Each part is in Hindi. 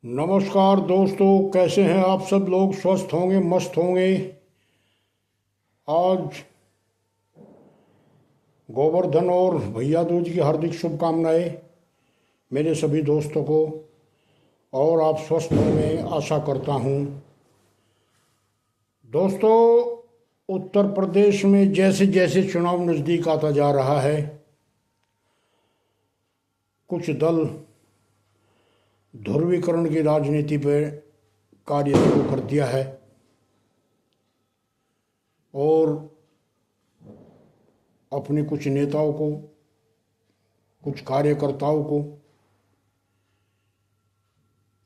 नमस्कार दोस्तों, कैसे हैं आप सब लोग। स्वस्थ होंगे, मस्त होंगे। आज गोवर्धन और भैया दूज की हार्दिक शुभकामनाएं मेरे सभी दोस्तों को। और आप स्वस्थ होंगे आशा करता हूं। दोस्तों, उत्तर प्रदेश में जैसे जैसे चुनाव नज़दीक आता जा रहा है, कुछ दल ध्रुवीकरण की राजनीति पर कार्य शुरू कर दिया है और अपने कुछ नेताओं को, कुछ कार्यकर्ताओं को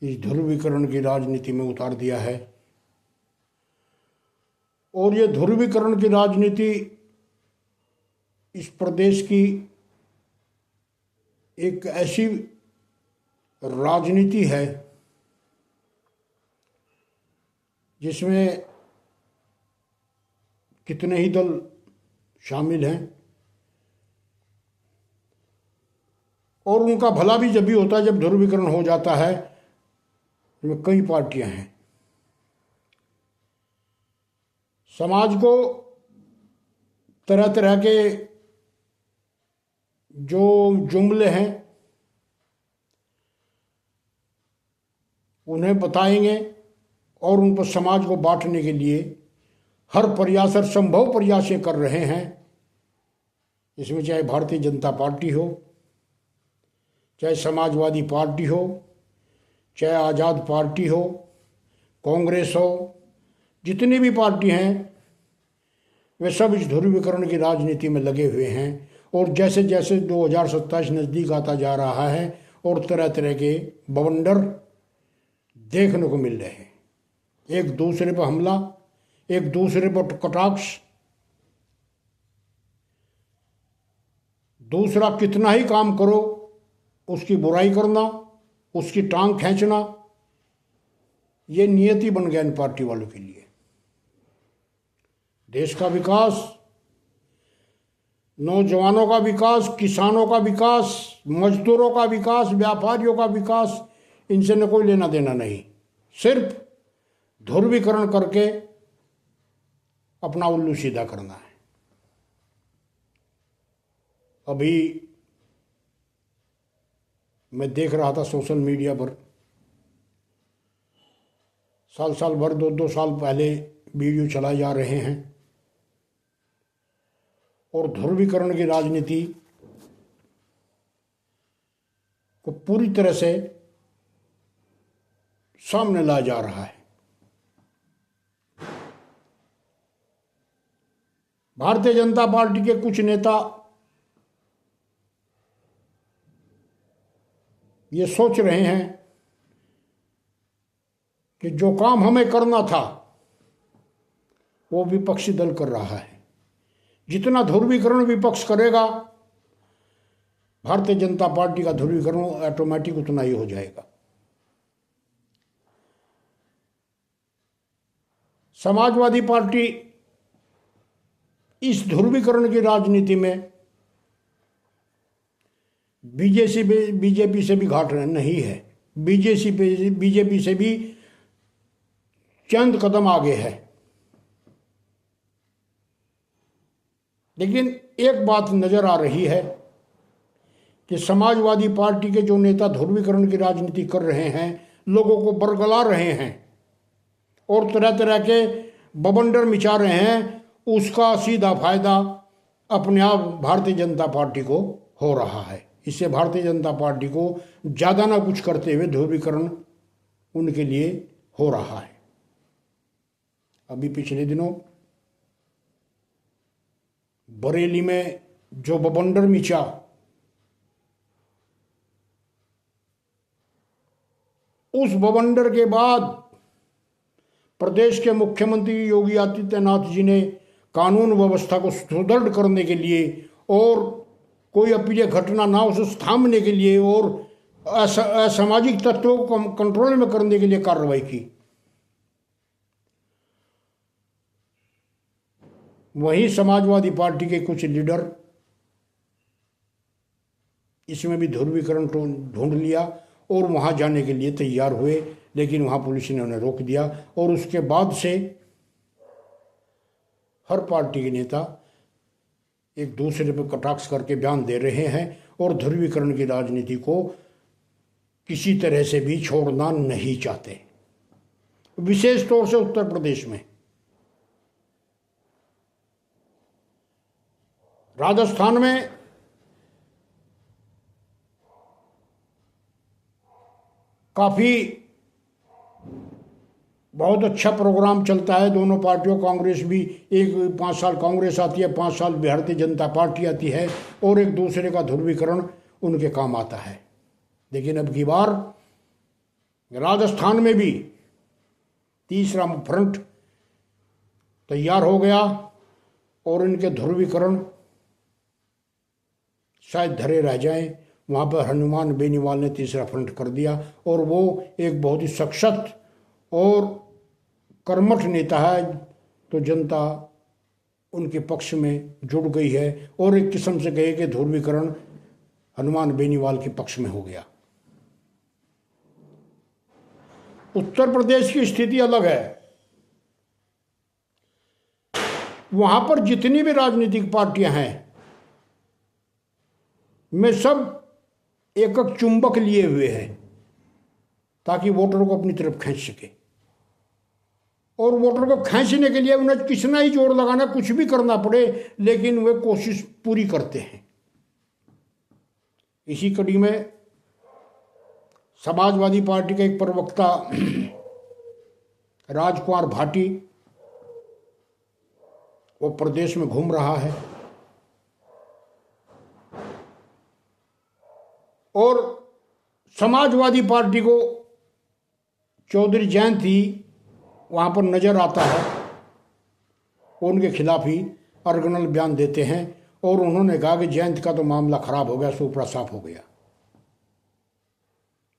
इस ध्रुवीकरण की राजनीति में उतार दिया है। और ये ध्रुवीकरण की राजनीति इस प्रदेश की एक ऐसी राजनीति है जिसमें कितने ही दल शामिल हैं और उनका भला भी जब भी होता है जब ध्रुवीकरण हो जाता है। इसमें कई पार्टियां हैं। समाज को तरह तरह के जो जुमले हैं उन्हें बताएंगे और उन पर समाज को बांटने के लिए हर प्रयास, हर संभव प्रयास ये कर रहे हैं। इसमें चाहे भारतीय जनता पार्टी हो, चाहे समाजवादी पार्टी हो, चाहे आज़ाद पार्टी हो, कांग्रेस हो, जितनी भी पार्टी हैं वे सब इस ध्रुवीकरण की राजनीति में लगे हुए हैं। और जैसे जैसे 2027 नज़दीक आता जा रहा है और तरह तरह के बवंडर देखने को मिल रहे हैं। एक दूसरे पर हमला, एक दूसरे पर कटाक्ष, दूसरा कितना ही काम करो उसकी बुराई करना, उसकी टांग खींचना, ये नियति बन गया इन पार्टी वालों के लिए। देश का विकास, नौजवानों का विकास, किसानों का विकास, मजदूरों का विकास, व्यापारियों का विकास, इनसे न कोई लेना देना नहीं। सिर्फ ध्रुवीकरण करके अपना उल्लू सीधा करना है। अभी मैं देख रहा था सोशल मीडिया पर, साल साल भर, 2-2 साल पहले वीडियो चलाए जा रहे हैं और ध्रुवीकरण की राजनीति को पूरी तरह से सामने लाया जा रहा है। भारतीय जनता पार्टी के कुछ नेता ये सोच रहे हैं कि जो काम हमें करना था वो विपक्षी दल कर रहा है। जितना ध्रुवीकरण विपक्ष करेगा, भारतीय जनता पार्टी का ध्रुवीकरण ऑटोमेटिक उतना ही हो जाएगा। समाजवादी पार्टी इस ध्रुवीकरण की राजनीति में बीजेपी से भी घाट नहीं है। बीजेपी से भी चंद कदम आगे है। लेकिन एक बात नजर आ रही है कि समाजवादी पार्टी के जो नेता ध्रुवीकरण की राजनीति कर रहे हैं, लोगों को बरगला रहे हैं और तरह तरह के बवंडर मिचा रहे हैं, उसका सीधा फायदा अपने आप भारतीय जनता पार्टी को हो रहा है। इससे भारतीय जनता पार्टी को ज़्यादा ना कुछ करते हुए ध्रुवीकरण उनके लिए हो रहा है। अभी पिछले दिनों बरेली में जो बवंडर मिचा, उस बवंडर के बाद प्रदेश के मुख्यमंत्री योगी आदित्यनाथ जी ने कानून व्यवस्था को सुदृढ़ करने के लिए और कोई अप्रिय घटना ना उसे थामने के लिए और असामाजिक तत्वों को कंट्रोल में करने के लिए कार्रवाई की। वहीं समाजवादी पार्टी के कुछ लीडर इसमें भी ध्रुवीकरण ढूंढ लिया और वहाँ जाने के लिए तैयार हुए, लेकिन वहाँ पुलिस ने उन्हें रोक दिया। और उसके बाद से हर पार्टी के नेता एक दूसरे पर कटाक्ष करके बयान दे रहे हैं और ध्रुवीकरण की राजनीति को किसी तरह से भी छोड़ना नहीं चाहते, विशेष तौर से उत्तर प्रदेश में। राजस्थान में काफ़ी बहुत अच्छा प्रोग्राम चलता है दोनों पार्टियों। कांग्रेस भी, एक 5 साल कांग्रेस आती है, 5 साल भारतीय जनता पार्टी आती है, और एक दूसरे का ध्रुवीकरण उनके काम आता है। लेकिन अब की बार राजस्थान में भी तीसरा फ्रंट तैयार हो गया और इनके ध्रुवीकरण शायद धरे रह जाएं। वहाँ पर हनुमान बेनीवाल ने तीसरा फ्रंट कर दिया और वो एक बहुत ही सशक्त और कर्मठ नेता है, तो जनता उनके पक्ष में जुड़ गई है और एक किस्म से कहे कि ध्रुवीकरण हनुमान बेनीवाल के पक्ष में हो गया। उत्तर प्रदेश की स्थिति अलग है। वहां पर जितनी भी राजनीतिक पार्टियां हैं, में सब एक एक चुंबक लिए हुए हैं ताकि वोटर को अपनी तरफ खींच सके। और वोटर को खींचने के लिए उन्हें कितना ही जोर लगाना, कुछ भी करना पड़े, लेकिन वे कोशिश पूरी करते हैं। इसी कड़ी में समाजवादी पार्टी का एक प्रवक्ता राजकुमार भाटी वो प्रदेश में घूम रहा है और समाजवादी पार्टी को चौधरी जयंती वहाँ पर नज़र आता है, उनके खिलाफ ही अर्गनल बयान देते हैं और उन्होंने कहा कि जयंत का तो मामला खराब हो गया, सुपड़ा साफ हो गया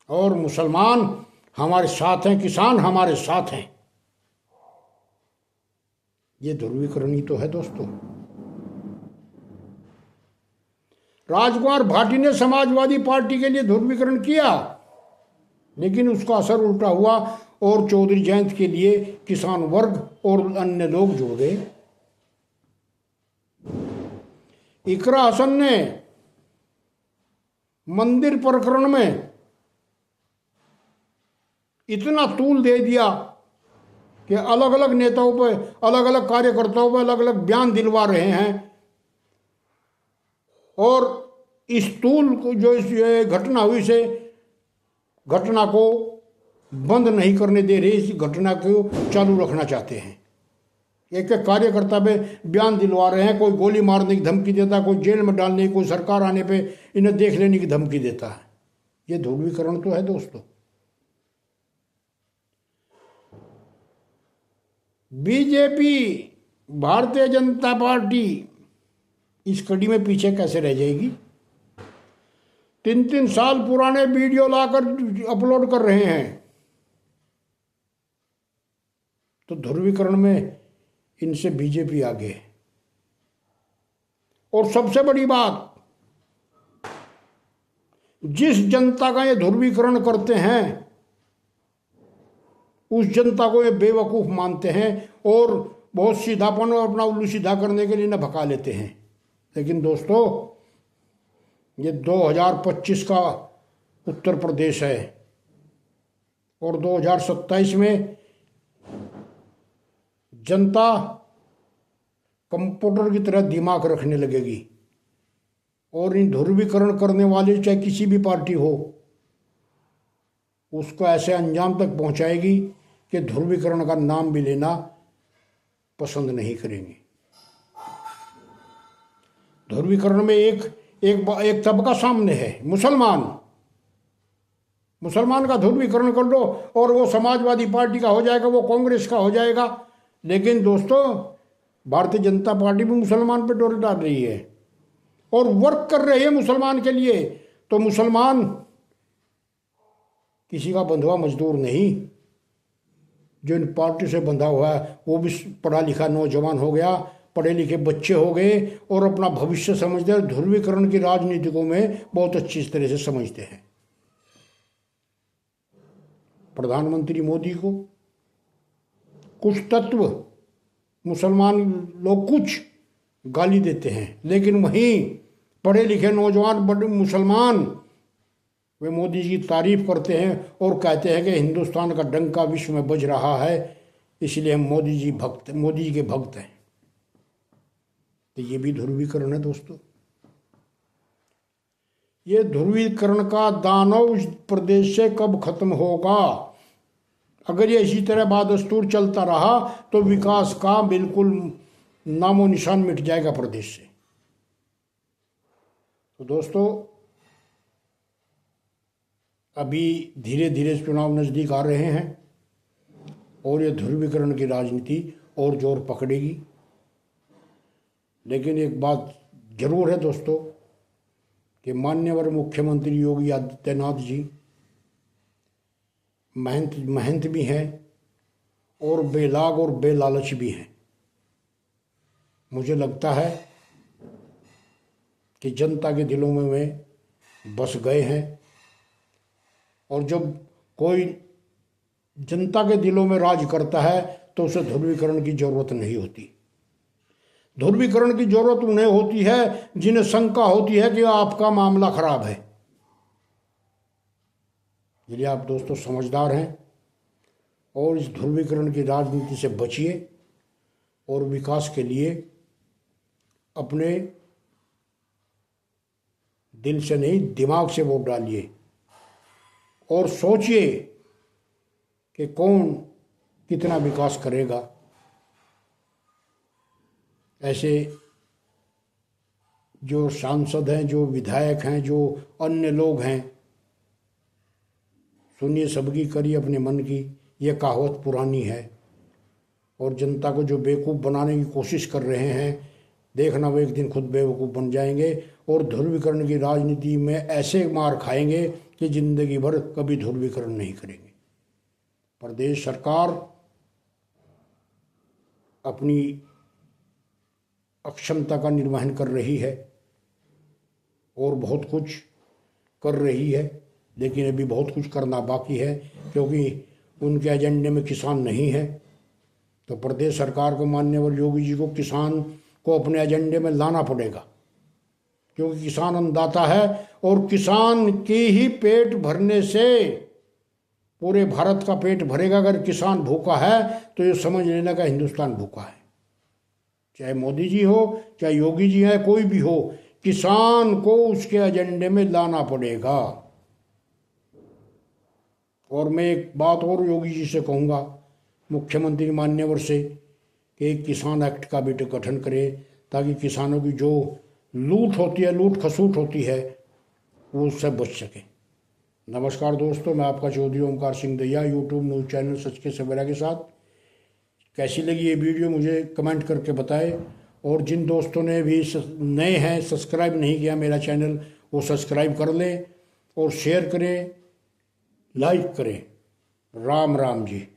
और मुसलमान हमारे साथ हैं, किसान हमारे साथ हैं। ये ध्रुवीकरण ही तो है दोस्तों। राजकुमार भाटी ने समाजवादी पार्टी के लिए ध्रुवीकरण किया, लेकिन उसका असर उल्टा हुआ और चौधरी जयंत के लिए किसान वर्ग और अन्य लोग जुड़ गए। इकरा हसन ने मंदिर प्रकरण में इतना तूल दे दिया कि अलग अलग नेताओं पर, अलग अलग कार्यकर्ताओं पर अलग अलग बयान दिलवा रहे हैं और इस तूल को, जो इस घटना हुई से घटना को बंद नहीं करने दे रहे, इस घटना को चालू रखना चाहते हैं। एक एक कार्यकर्ता पे बयान दिलवा रहे हैं, कोई गोली मारने की धमकी देता है, कोई जेल में डालने की, कोई सरकार आने पे इन्हें देख लेने की धमकी देता है। ये ध्रुवीकरण तो है दोस्तों। बीजेपी, भारतीय जनता पार्टी इस कड़ी में पीछे कैसे रह जाएगी? 3-3 साल पुराने वीडियो लाकर अपलोड कर रहे हैं, तो ध्रुवीकरण में इनसे बीजेपी आगे है। और सबसे बड़ी बात, जिस जनता का ये ध्रुवीकरण करते हैं उस जनता को ये बेवकूफ मानते हैं और बहुत सीधापन और अपना उल्लू सीधा करने के लिए इन्हें भगा लेते हैं। लेकिन दोस्तों, ये 2025 का उत्तर प्रदेश है और 2027 में जनता कंप्यूटर की तरह दिमाग रखने लगेगी और इन ध्रुवीकरण करने वाले, चाहे किसी भी पार्टी हो, उसको ऐसे अंजाम तक पहुंचाएगी कि ध्रुवीकरण का नाम भी लेना पसंद नहीं करेंगे। ध्रुवीकरण में एक तबका सामने है, मुसलमान का ध्रुवीकरण कर लो और वो समाजवादी पार्टी का हो जाएगा, वो कांग्रेस का हो जाएगा। लेकिन दोस्तों, भारतीय जनता पार्टी भी मुसलमान पे डोर डाल रही है और वर्क कर रही है मुसलमान के लिए। तो मुसलमान किसी का बंधुआ मजदूर नहीं, जो इन पार्टी से बंधा हुआ है वो भी पढ़ा लिखा नौजवान हो गया, पढ़े लिखे बच्चे हो गए और अपना भविष्य समझते हैं। ध्रुवीकरण की राजनीति को में बहुत अच्छी तरह से समझते हैं। प्रधानमंत्री मोदी को। कुछ तत्व मुसलमान लोग कुछ गाली देते हैं, लेकिन वहीं पढ़े लिखे नौजवान बड़े मुसलमान वे मोदी जी की तारीफ करते हैं और कहते हैं कि हिंदुस्तान का डंका विश्व में बज रहा है, इसलिए हम मोदी जी के भक्त हैं। तो ये भी ध्रुवीकरण है दोस्तों। ये ध्रुवीकरण का दानव इस प्रदेश से कब खत्म होगा? अगर ये इसी तरह बादस्तूर चलता रहा तो विकास का बिल्कुल नामो निशान मिट जाएगा प्रदेश से। तो दोस्तों, अभी धीरे धीरे चुनाव नज़दीक आ रहे हैं और ये ध्रुवीकरण की राजनीति और जोर पकड़ेगी। लेकिन एक बात जरूर है दोस्तों कि माननीय मुख्यमंत्री योगी आदित्यनाथ जी महंत भी हैं और बेलाग और बेलालच भी हैं। मुझे लगता है कि जनता के दिलों में वे बस गए हैं, और जब कोई जनता के दिलों में राज करता है तो उसे ध्रुवीकरण की जरूरत नहीं होती। ध्रुवीकरण की जरूरत उन्हें होती है जिन्हें शंका होती है कि आपका मामला खराब है। यदि आप दोस्तों समझदार हैं और इस ध्रुवीकरण की राजनीति से बचिए और विकास के लिए अपने दिल से नहीं दिमाग से वोट डालिए और सोचिए कि कौन कितना विकास करेगा। ऐसे जो सांसद हैं, जो विधायक हैं, जो अन्य लोग हैं, सुनिए सबकी करिए अपने मन की। ये कहावत पुरानी है और जनता को जो बेवकूफ़ बनाने की कोशिश कर रहे हैं, देखना वो एक दिन खुद बेवकूफ़ बन जाएंगे और ध्रुवीकरण की राजनीति में ऐसे मार खाएंगे कि जिंदगी भर कभी ध्रुवीकरण नहीं करेंगे। प्रदेश सरकार अपनी अक्षमता का निर्वहन कर रही है और बहुत कुछ कर रही है, लेकिन अभी बहुत कुछ करना बाकी है, क्योंकि उनके एजेंडे में किसान नहीं है। तो प्रदेश सरकार को, माननीय योगी जी को किसान को अपने एजेंडे में लाना पड़ेगा, क्योंकि किसान अन्नदाता है और किसान के ही पेट भरने से पूरे भारत का पेट भरेगा। अगर किसान भूखा है तो ये समझ लेना का हिंदुस्तान भूखा है। चाहे मोदी जी हो, चाहे योगी जी हैं, कोई भी हो, किसान को उसके एजेंडे में लाना पड़ेगा। और मैं एक बात और योगी जी से कहूँगा, मुख्यमंत्री मान्यवर से, कि एक किसान एक्ट का भी गठन करें ताकि किसानों की जो लूट होती है, लूट खसूट होती है, वो उससे बच सके। नमस्कार दोस्तों, मैं आपका चौधरी ओमकार सिंह दैया, यूट्यूब न्यूज़ चैनल सच के सवेरा के साथ। कैसी लगी ये वीडियो मुझे कमेंट करके बताएं, और जिन दोस्तों ने भी नए हैं, सब्सक्राइब नहीं किया मेरा चैनल, वो सब्सक्राइब कर लें और शेयर करें, लाइक करें। राम राम जी।